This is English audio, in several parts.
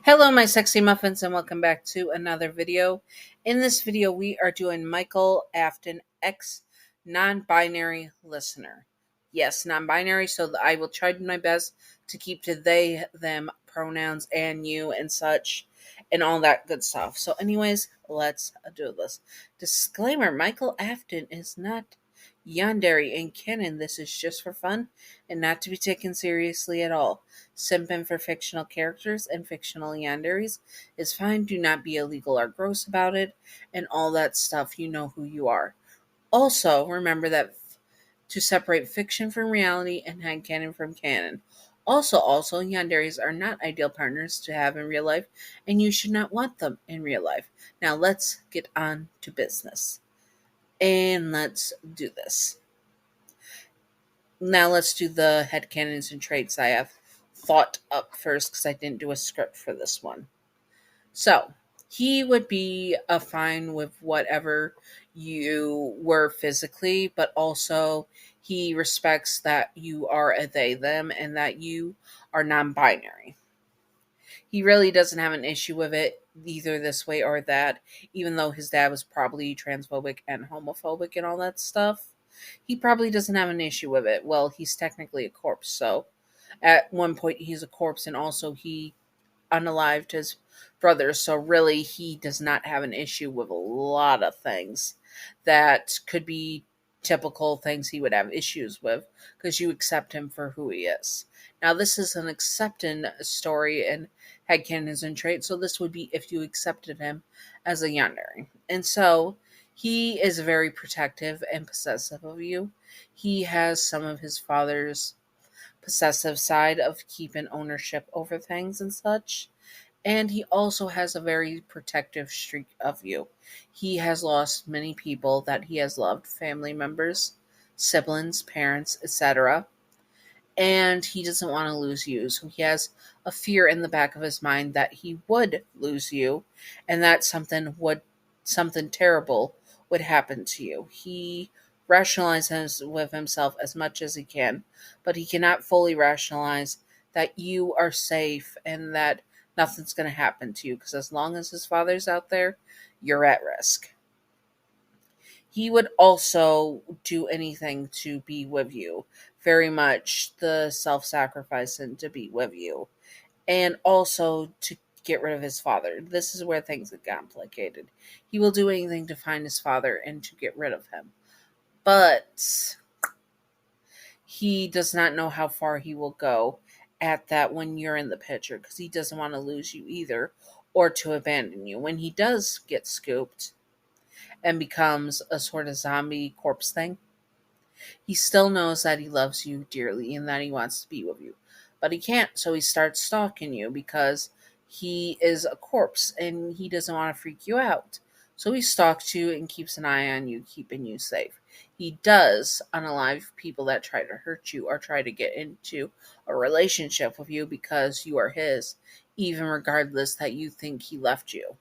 Hello, my sexy muffins, and welcome back to another video. In this video, we are doing Michael Afton X non-binary listener. Yes, non-binary, so I will try my best to keep to they, them pronouns, and you, and such, and all that good stuff. So anyways, let's do this. Disclaimer, Michael Afton is not Yandere in canon. This is just for fun and not to be taken seriously at all. Simping for fictional characters and fictional yanderes is fine. Do not be illegal or gross about it, and all that stuff. You know who you are. Also, remember that to separate fiction from reality and headcanon from canon. Also, yanderes are not ideal partners to have in real life, and you should not want them in real life. Now, let's get on to business. And let's do this. Now let's do the headcanons and traits I have thought up first because I didn't do a script for this one. So, he would be a fine with whatever you were physically, but also he respects that you are a they, them, and that you are non binary. He really doesn't have an issue with it either this way or that, even though his dad was probably transphobic and homophobic and all that stuff. He probably doesn't have an issue with it. Well, he's technically a corpse, so at one point he's a corpse, and also he unalived his brother, so really he does not have an issue with a lot of things that could be typical things he would have issues with because you accept him for who he is. Now, this is an accepting story and headcanons and traits, so this would be if you accepted him as a yandere. And so he is very protective and possessive of you. He has some of his father's possessive side of keeping ownership over things and such. And he also has a very protective streak of you. He has lost many people that he has loved, family members, siblings, parents, etc. And he doesn't want to lose you. So he has a fear in the back of his mind that he would lose you and that something terrible would happen to you. He rationalizes with himself as much as he can, but he cannot fully rationalize that you are safe and that nothing's going to happen to you because as long as his father's out there, you're at risk. He would also do anything to be with you, very much the self-sacrificing to be with you, and also to get rid of his father. This is where things get complicated. He will do anything to find his father and to get rid of him. But he does not know how far he will go at that when you're in the picture because he doesn't want to lose you either or to abandon you. When he does get scooped and becomes a sort of zombie corpse thing, he still knows that he loves you dearly and that he wants to be with you. But he can't, so he starts stalking you because he is a corpse and he doesn't want to freak you out. So he stalks you and keeps an eye on you, keeping you safe. He does unalive people that try to hurt you or try to get into a relationship with you because you are his, even regardless that you think he left you.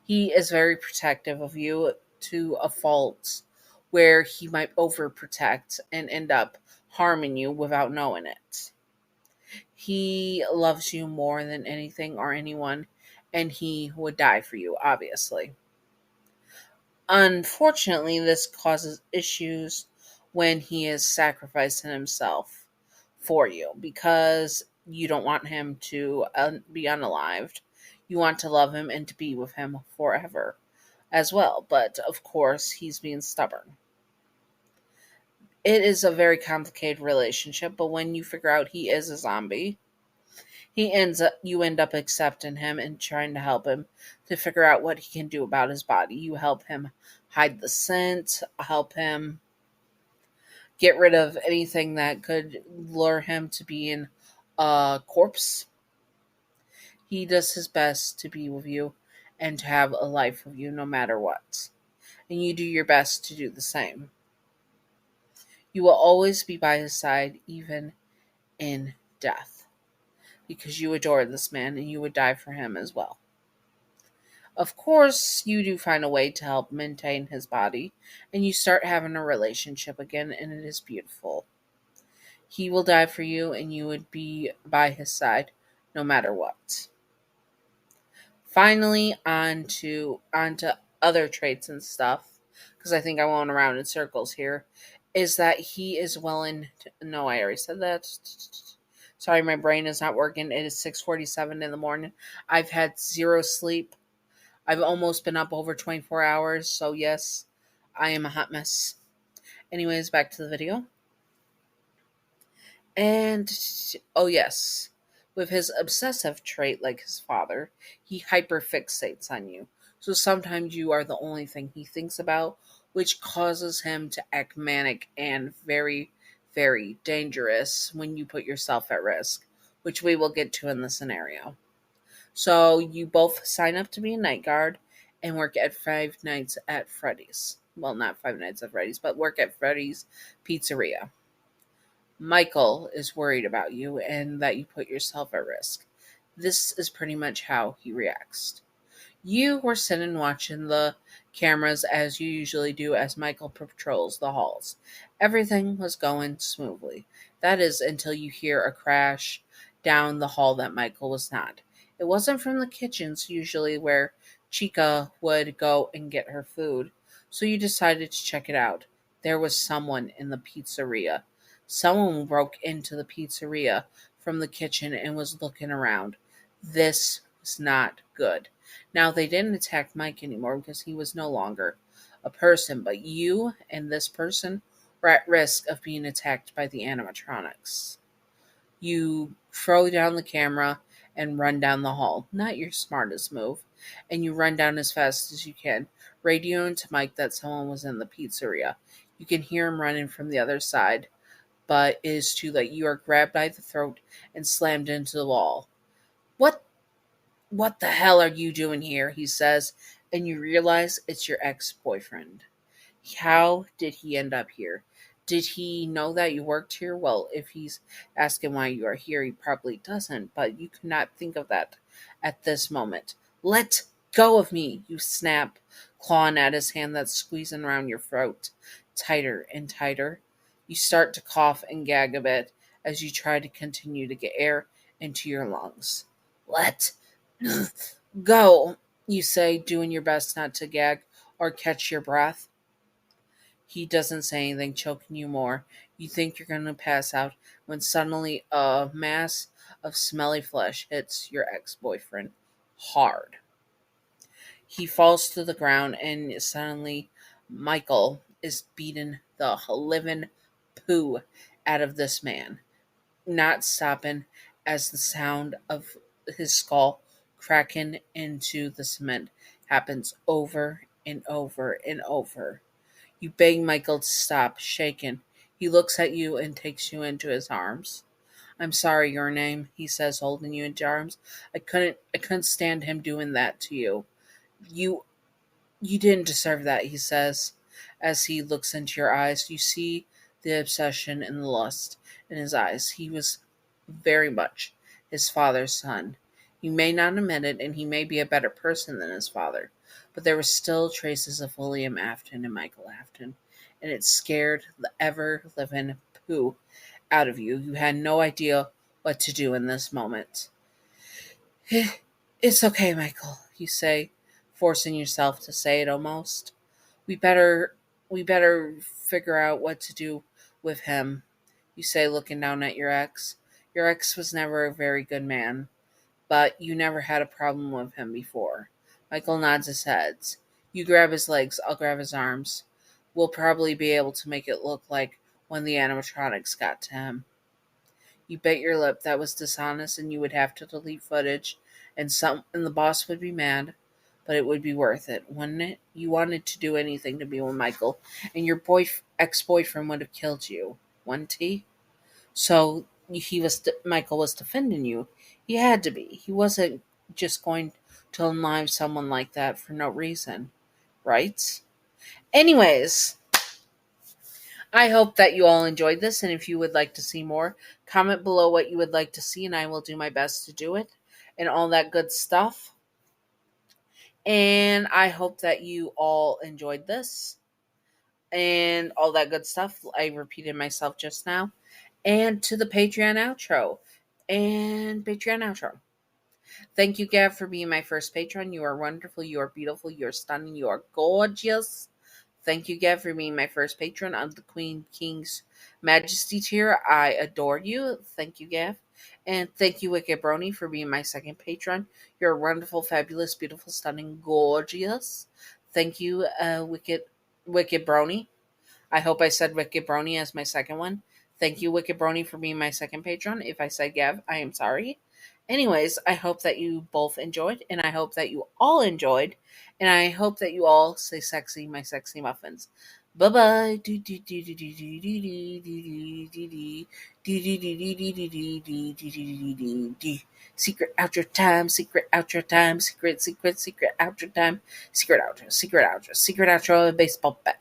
He is very protective of you to a fault where he might overprotect and end up harming you without knowing it. He loves you more than anything or anyone, and he would die for you, obviously. Unfortunately, this causes issues when he is sacrificing himself for you because you don't want him to be unalived. You want to love him and to be with him forever as well. But of course, he's being stubborn. It is a very complicated relationship, but when you figure out he is a zombie, you end up accepting him and trying to help him to figure out what he can do about his body. You help him hide the scent, help him get rid of anything that could lure him to being a corpse. He does his best to be with you and to have a life with you no matter what. And you do your best to do the same. You will always be by his side, even in death, because you adore this man and you would die for him as well. Of course, you do find a way to help maintain his body, and you start having a relationship again, and it is beautiful. He will die for you, and you would be by his side no matter what. Finally, on to other traits and stuff, because I think I'm going around in circles here. Is that he is willing to, no, I already said that. Sorry, my brain is not working. It is 6:47 in the morning. I've had zero sleep. I've almost been up over 24 hours, so yes, I am a hot mess. Anyways, back to the video. And, oh yes, with his obsessive trait like his father, he hyperfixates on you. So sometimes you are the only thing he thinks about, which causes him to act manic and very, very dangerous when you put yourself at risk, which we will get to in the scenario. So you both sign up to be a night guard and work at Five Nights at Freddy's. Well, not Five Nights at Freddy's, but work at Freddy's Pizzeria. Michael is worried about you and that you put yourself at risk. This is pretty much how he reacts. You were sitting watching the cameras as you usually do as Michael patrols the halls. Everything was going smoothly. That is until you hear a crash down the hall that Michael was not. It wasn't from the kitchens, usually where Chica would go and get her food, so you decided to check it out. There was someone in the pizzeria. Someone broke into the pizzeria from the kitchen and was looking around. This was not good. Now, they didn't attack Mike anymore because he was no longer a person, but you and this person were at risk of being attacked by the animatronics. You throw down the camera and run down the hall. Not your smartest move. And you run down as fast as you can, radioing to Mike that someone was in the pizzeria. You can hear him running from the other side, but it is too late. You are grabbed by the throat and slammed into the wall. What what the hell are you doing here? He says, and you realize it's your ex-boyfriend. How did he end up here? Did he know that you worked here? Well, if he's asking why you are here, he probably doesn't, but you cannot think of that at this moment. Let go of me, you snap, clawing at his hand that's squeezing around your throat. Tighter and tighter. You start to cough and gag a bit as you try to continue to get air into your lungs. Let go, you say, doing your best not to gag or catch your breath. He doesn't say anything, choking you more. You think you're going to pass out when suddenly a mass of smelly flesh hits your ex boyfriend hard. He falls to the ground, and suddenly Michael is beating the living poo out of this man, not stopping as the sound of his skull cracking into the cement happens over and over and over. You beg Michael to stop, shaken. He looks at you and takes you into his arms. I'm sorry, your name, he says, holding you into arms. I couldn't stand him doing that to you. You you didn't deserve that, he says. As he looks into your eyes, you see the obsession and the lust in his eyes. He was very much his father's son. He may not admit it, and he may be a better person than his father, but there were still traces of William Afton and Michael Afton, and it scared the ever living poo out of you. You had no idea what to do in this moment. It's okay, Michael, you say, forcing yourself to say it almost. We better we better figure out what to do with him, you say, looking down at your ex. Your ex was never a very good man, but you never had a problem with him before. Michael nods his head. You grab his legs, I'll grab his arms. We'll probably be able to make it look like when the animatronics got to him. You bit your lip. That was dishonest, and you would have to delete footage, and the boss would be mad, but it would be worth it, wouldn't it? You wanted to do anything to be with Michael, and your ex-boyfriend would have killed you, wouldn't he? So Michael was defending you. He had to be. He wasn't just going to unalive someone like that for no reason, right? Anyways, I hope that you all enjoyed this, and if you would like to see more, comment below what you would like to see, and I will do my best to do it, and all that good stuff. And I hope that you all enjoyed this, and all that good stuff. I repeated myself just now. And to the Patreon outro. And Patreon outro. Thank you, Gav, for being my first patron. You are wonderful. You are beautiful. You are stunning. You are gorgeous. Thank you, Gav, for being my first patron of the Queen King's Majesty tier. I adore you. Thank you, Gav. And thank you, Wicked Brony, for being my second patron. You're wonderful, fabulous, beautiful, stunning, gorgeous. Thank you, Wicked Brony. I hope I said Wicked Brony as my second one. Thank you, Wicked Brony, for being my second patron. If I said Gav, I am sorry. Anyways, I hope that you both enjoyed, and I hope that you all enjoyed, and I hope that you all stay sexy, my sexy muffins. Bye bye. Secret outro time, secret outro time, secret outro time, secret outro, baseball bat.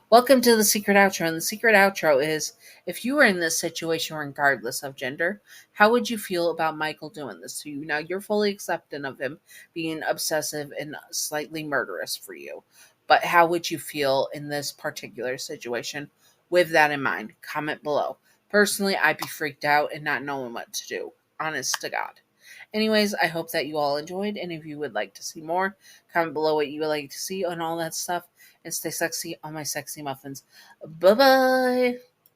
Welcome to the secret outro, and the secret outro is: if you were in this situation, regardless of gender, how would you feel about Michael doing this to you? Now, you're fully accepting of him being obsessive and slightly murderous for you, but how would you feel in this particular situation with that in mind? Comment below. Personally, I'd be freaked out and not knowing what to do. Honest to God. Anyways, I hope that you all enjoyed, and if you would like to see more, comment below what you would like to see and all that stuff, and stay sexy on my sexy muffins. Bye bye!